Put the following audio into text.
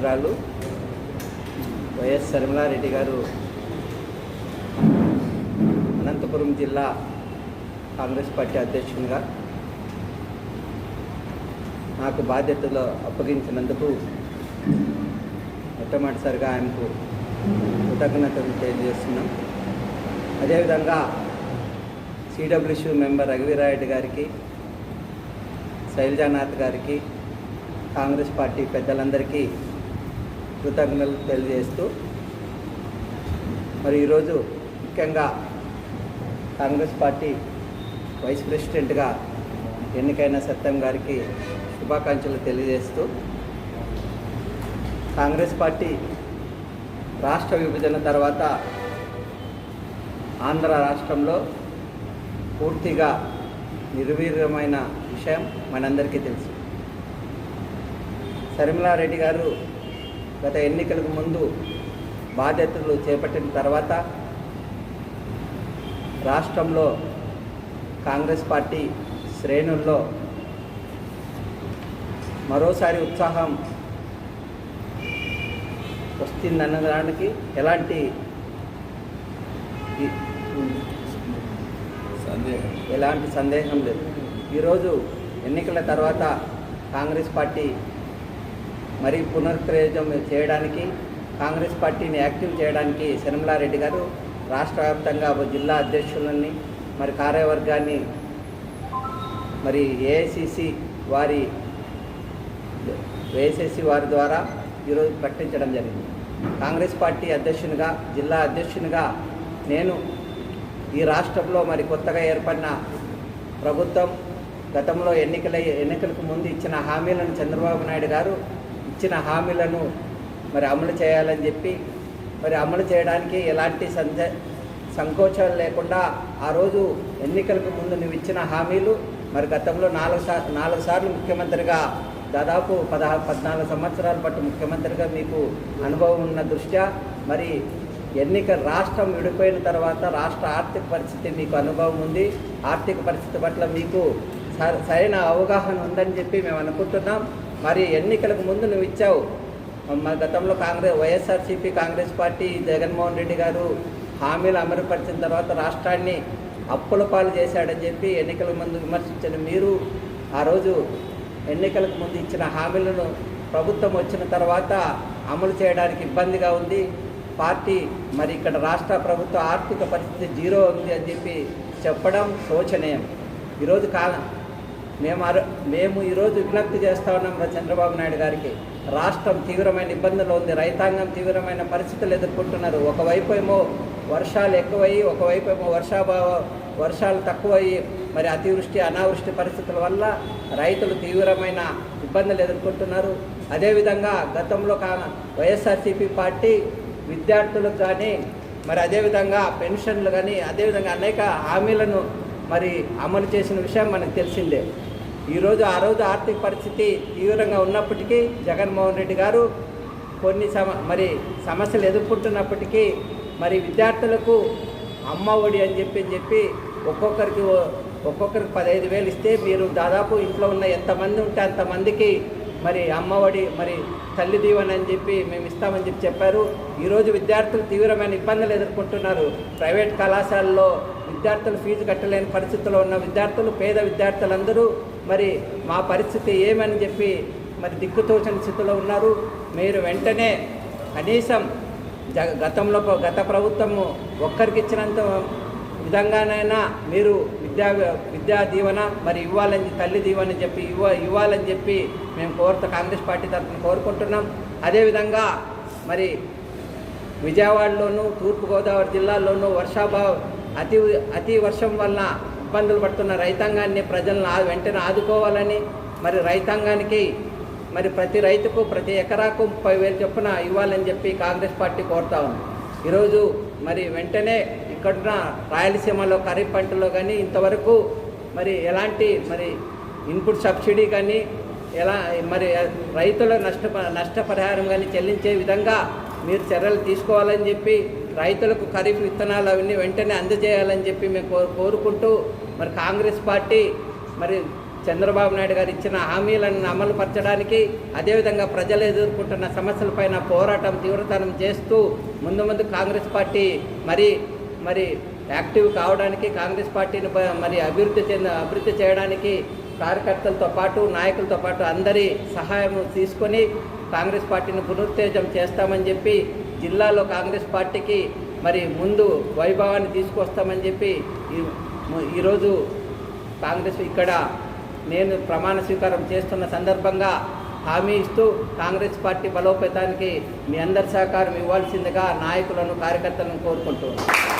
అధ్యక్షురాలు వైఎస్ శర్మిలారెడ్డి గారు అనంతపురం జిల్లా కాంగ్రెస్ పార్టీ అధ్యక్షునిగా నాకు బాధ్యతలు అప్పగించినందుకు మొట్టమొదటిసారిగా ఆయనకు కృతజ్ఞతలు తెలియజేస్తున్నాం. అదేవిధంగా సిడబ్ల్యూసీ మెంబర్ రఘువీరారెడ్డి గారికి, శైలజానాథ్ గారికి, కాంగ్రెస్ పార్టీ పెద్దలందరికీ కృతజ్ఞతలు తెలియజేస్తూ మరి ఈరోజు ముఖ్యంగా కాంగ్రెస్ పార్టీ వైస్ ప్రెసిడెంట్గా ఎన్నికైన సత్యం గారికి శుభాకాంక్షలు తెలియజేస్తూ కాంగ్రెస్ పార్టీ రాష్ట్ర విభజన తర్వాత ఆంధ్ర రాష్ట్రంలో పూర్తిగా నిర్వీర్యమైన విషయం మనందరికీ తెలుసు. శర్మిలారెడ్డి గారు గత ఎన్నికలకు ముందు బాధ్యతలు చేపట్టిన తర్వాత రాష్ట్రంలో కాంగ్రెస్ పార్టీ శ్రేణుల్లో మరోసారి ఉత్సాహం వస్తుందనడానికి ఎలాంటి సందేహం లేదు. ఈరోజు ఎన్నికల తర్వాత కాంగ్రెస్ పార్టీ మరి పునరుత్తేజం చేయడానికి, కాంగ్రెస్ పార్టీని యాక్టివ్ చేయడానికి శర్మిలారెడ్డి గారు రాష్ట్ర వ్యాప్తంగా జిల్లా అధ్యక్షులని మరి కార్యవర్గాన్ని మరి ఏఐసిసి వారి ద్వారా ఈరోజు ప్రకటించడం జరిగింది. కాంగ్రెస్ పార్టీ అధ్యక్షునిగా, జిల్లా అధ్యక్షునిగా నేను ఈ రాష్ట్రంలో మరి కొత్తగా ఏర్పడిన ప్రభుత్వం గతంలో ఎన్నికలకు ముందు ఇచ్చిన హామీలను చంద్రబాబు నాయుడు గారు ఇచ్చిన హామీలను మరి అమలు చేయాలని చెప్పి మరి అమలు చేయడానికి ఎలాంటి సంకోచాలు లేకుండా ఆ రోజు ఎన్నికలకు ముందు నువ్వు ఇచ్చిన హామీలు మరి గతంలో నాలుగు సార్లు ముఖ్యమంత్రిగా దాదాపు 14 సంవత్సరాల పాటు ముఖ్యమంత్రిగా మీకు అనుభవం ఉన్న దృష్ట్యా మరి రాష్ట్రం విడిపోయిన తర్వాత రాష్ట్ర ఆర్థిక పరిస్థితి మీకు అనుభవం ఉంది. ఆర్థిక పరిస్థితి పట్ల మీకు సరైన అవగాహన ఉందని చెప్పి మేము అనుకుంటున్నాం. మరి ఎన్నికలకు ముందు నువ్వు ఇచ్చావు. గతంలో వైఎస్ఆర్సీపీ కాంగ్రెస్ పార్టీ జగన్మోహన్ రెడ్డి గారు హామీలు అమలుపరిచిన తర్వాత రాష్ట్రాన్ని అప్పుల పాలు చేశాడని చెప్పి ఎన్నికల ముందు విమర్శించిన మీరు ఆ రోజు ఎన్నికలకు ముందు ఇచ్చిన హామీలను ప్రభుత్వం వచ్చిన తర్వాత అమలు చేయడానికి ఇబ్బందిగా ఉంది. పార్టీ మరి ఇక్కడ రాష్ట్ర ప్రభుత్వ ఆర్థిక పరిస్థితి జీరో ఉంది అని చెప్పి చెప్పడం శోచనీయం. ఈరోజు మేము ఈరోజు విజ్ఞప్తి చేస్తూ ఉన్నాం చంద్రబాబు నాయుడు గారికి. రాష్ట్రం తీవ్రమైన ఇబ్బందులు ఉంది, రైతాంగం తీవ్రమైన పరిస్థితులు ఎదుర్కొంటున్నారు. ఒకవైపు ఏమో వర్షాలు ఎక్కువయ్యి, ఒకవైపు ఏమో వర్షాలు తక్కువయ్యి మరి అతివృష్టి అనావృష్టి పరిస్థితుల వల్ల రైతులు తీవ్రమైన ఇబ్బందులు ఎదుర్కొంటున్నారు. అదేవిధంగా గతంలో వైఎస్ఆర్సీపీ పార్టీ విద్యార్థులకు కానీ మరి అదేవిధంగా పెన్షన్లు కానీ అదేవిధంగా అనేక హామీలను మరి అమలు చేసిన విషయం మనకు తెలిసిందే. ఆ రోజు ఆర్థిక పరిస్థితి తీవ్రంగా ఉన్నప్పటికీ జగన్మోహన్ రెడ్డి గారు కొన్ని సమస్యలు ఎదుర్కొంటున్నప్పటికీ మరి విద్యార్థులకు అమ్మ ఒడి అని చెప్పి ఒక్కొక్కరికి 15,000 ఇస్తే మీరు దాదాపు ఇంట్లో ఉన్న ఎంతమంది ఉంటే అంతమందికి మరి అమ్మ ఒడి మరి తల్లి దీవెన అని చెప్పి మేము ఇస్తామని చెప్పారు. ఈరోజు విద్యార్థులు తీవ్రమైన ఇబ్బందులు ఎదుర్కొంటున్నారు. ప్రైవేట్ కళాశాలలో విద్యార్థులు ఫీజు కట్టలేని పరిస్థితుల్లో ఉన్న విద్యార్థులు, పేద విద్యార్థులందరూ మరి మా పరిస్థితి ఏమని చెప్పి మరి దిక్కుతోచని స్థితిలో ఉన్నారు. మీరు వెంటనే కనీసం గత ప్రభుత్వము ఒక్కరికి ఇచ్చినంత విధంగానైనా మీరు విద్యా దీవెన మరి ఇవ్వాలని, తల్లి దీవెన చెప్పి ఇవ్వాలని చెప్పి మేము కాంగ్రెస్ పార్టీ తరఫున కోరుకుంటున్నాం. అదేవిధంగా మరి విజయవాడలోను, తూర్పుగోదావరి జిల్లాల్లోనూ అతి వర్షం వలన ఇబ్బందులు పడుతున్న రైతాంగాన్ని, ప్రజలను వెంటనే ఆదుకోవాలని మరి రైతాంగానికి మరి ప్రతి రైతుకు ప్రతి ఎకరాకు 30,000 చొప్పున ఇవ్వాలని చెప్పి కాంగ్రెస్ పార్టీ కోరుతా ఉంది. ఈరోజు మరి వెంటనే ఇక్కడున్న రాయలసీమలో ఖరీఫ్ పంటలో కానీ ఇంతవరకు మరి ఎలాంటి మరి ఇన్పుట్ సబ్సిడీ కానీ మరి రైతుల నష్టపరిహారం కానీ చెల్లించే విధంగా మీరు చర్యలు తీసుకోవాలని చెప్పి రైతులకు ఖరీఫ్ విత్తనాలు అవన్నీ వెంటనే అందజేయాలని చెప్పి మేము కోరుకుంటూ మరి కాంగ్రెస్ పార్టీ మరి చంద్రబాబు నాయుడు గారు ఇచ్చిన హామీలను అమలు పరచడానికి, అదేవిధంగా ప్రజలు ఎదుర్కొంటున్న సమస్యలపైన పోరాటం తీవ్రతరం చేస్తూ ముందు కాంగ్రెస్ పార్టీ మరి యాక్టివ్ కావడానికి, కాంగ్రెస్ పార్టీని మరి అభివృద్ధి చేయడానికి కార్యకర్తలతో పాటు నాయకులతో పాటు అందరి సహాయం తీసుకొని కాంగ్రెస్ పార్టీని పునరుత్తేజం చేస్తామని చెప్పి, జిల్లాలో కాంగ్రెస్ పార్టీకి మరి ముందు వైభవాన్ని తీసుకొస్తామని చెప్పి ఈరోజు కాంగ్రెస్ ఇక్కడ నేను ప్రమాణ స్వీకారం చేస్తున్న సందర్భంగా హామీ ఇస్తూ కాంగ్రెస్ పార్టీ బలోపేతానికి మీ అందరి సహకారం ఇవ్వాల్సిందిగా నాయకులను, కార్యకర్తలను కోరుకుంటున్నాను.